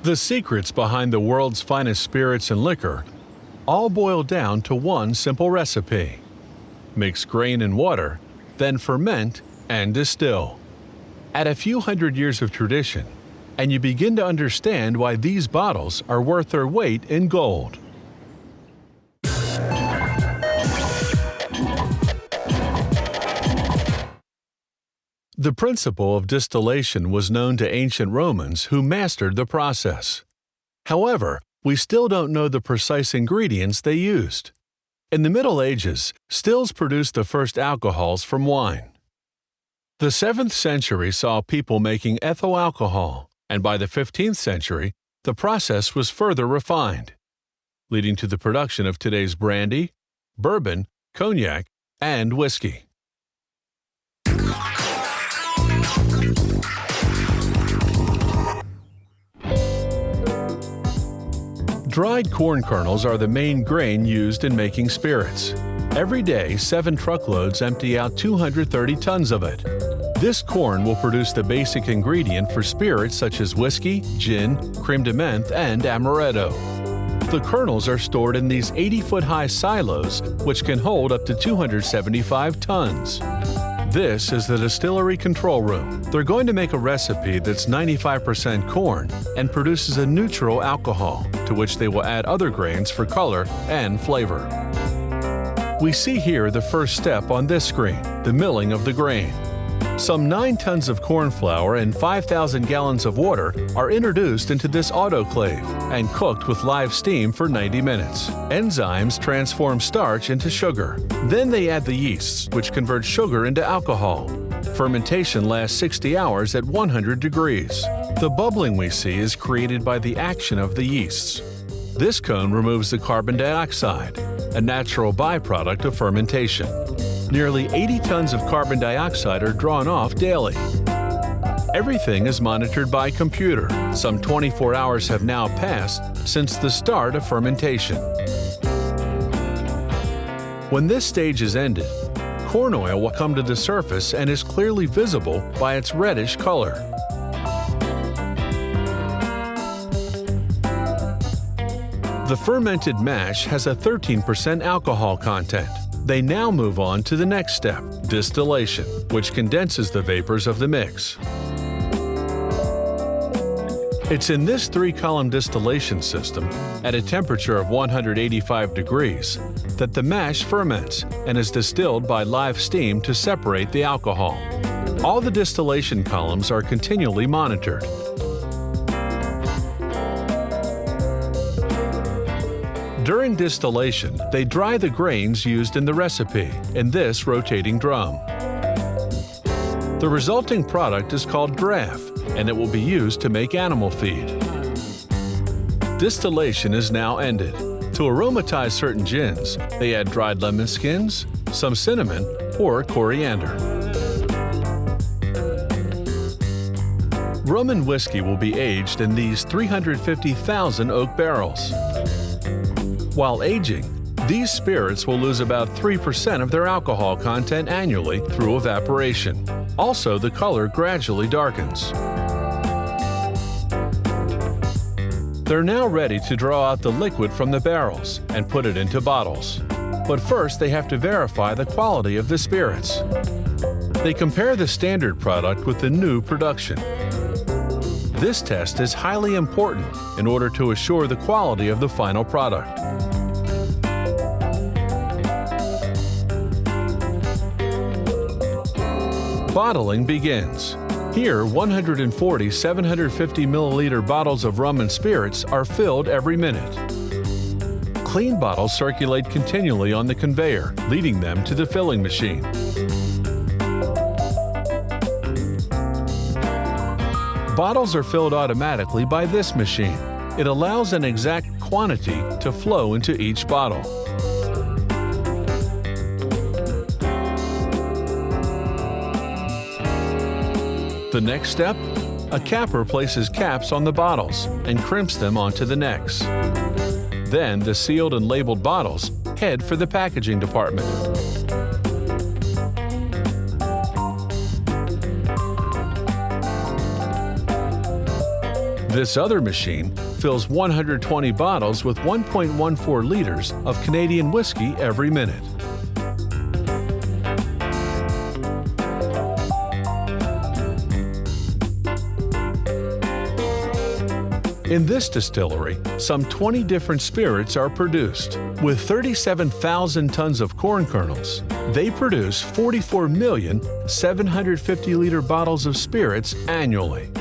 The secrets behind the world's finest spirits and liquor all boil down to one simple recipe. Mix grain and water, then ferment and distill. Add a few hundred years of tradition, and you begin to understand why these bottles are worth their weight in gold. The principle of distillation was known to ancient Romans who mastered the process. However, we still don't know the precise ingredients they used. In the Middle Ages, stills produced the first alcohols from wine. The 7th century saw people making ethyl alcohol, and by the 15th century, the process was further refined, leading to the production of today's brandy, bourbon, cognac, and whiskey. Dried corn kernels are the main grain used in making spirits. Every day, 7 truckloads empty out 230 tons of it. This corn will produce the basic ingredient for spirits such as whiskey, gin, creme de menthe, and amaretto. The kernels are stored in these 80-foot-high silos, which can hold up to 275 tons. This is the distillery control room. They're going to make a recipe that's 95% corn and produces a neutral alcohol, to which they will add other grains for color and flavor. We see here the first step on this screen, the milling of the grain. Some 9 tons of corn flour and 5,000 gallons of water are introduced into this autoclave and cooked with live steam for 90 minutes. Enzymes transform starch into sugar. Then they add the yeasts, which convert sugar into alcohol. Fermentation lasts 60 hours at 100 degrees. The bubbling we see is created by the action of the yeasts. This cone removes the carbon dioxide, a natural byproduct of fermentation. Nearly 80 tons of carbon dioxide are drawn off daily. Everything is monitored by computer. Some 24 hours have now passed since the start of fermentation. When this stage is ended, corn oil will come to the surface and is clearly visible by its reddish color. The fermented mash has a 13% alcohol content. They now move on to the next step, distillation, which condenses the vapors of the mix. It's in this 3-column distillation system, at a temperature of 185 degrees, that the mash ferments and is distilled by live steam to separate the alcohol. All the distillation columns are continually monitored. During distillation, they dry the grains used in the recipe in this rotating drum. The resulting product is called draff, and it will be used to make animal feed. Distillation is now ended. To aromatize certain gins, they add dried lemon skins, some cinnamon, or coriander. Rum and whiskey will be aged in these 350,000 oak barrels. While aging, these spirits will lose about 3% of their alcohol content annually through evaporation. Also, the color gradually darkens. They're now ready to draw out the liquid from the barrels and put it into bottles. But first, they have to verify the quality of the spirits. They compare the standard product with the new production. This test is highly important in order to assure the quality of the final product. Bottling begins. Here, 140 750 milliliter bottles of rum and spirits are filled every minute. Clean bottles circulate continually on the conveyor, leading them to the filling machine. Bottles are filled automatically by this machine. It allows an exact quantity to flow into each bottle. The next step? A capper places caps on the bottles and crimps them onto the necks. Then the sealed and labeled bottles head for the packaging department. This other machine fills 120 bottles with 1.14 liters of Canadian whiskey every minute. In this distillery, some 20 different spirits are produced. With 37,000 tons of corn kernels, they produce 44,750,000 bottles of spirits annually.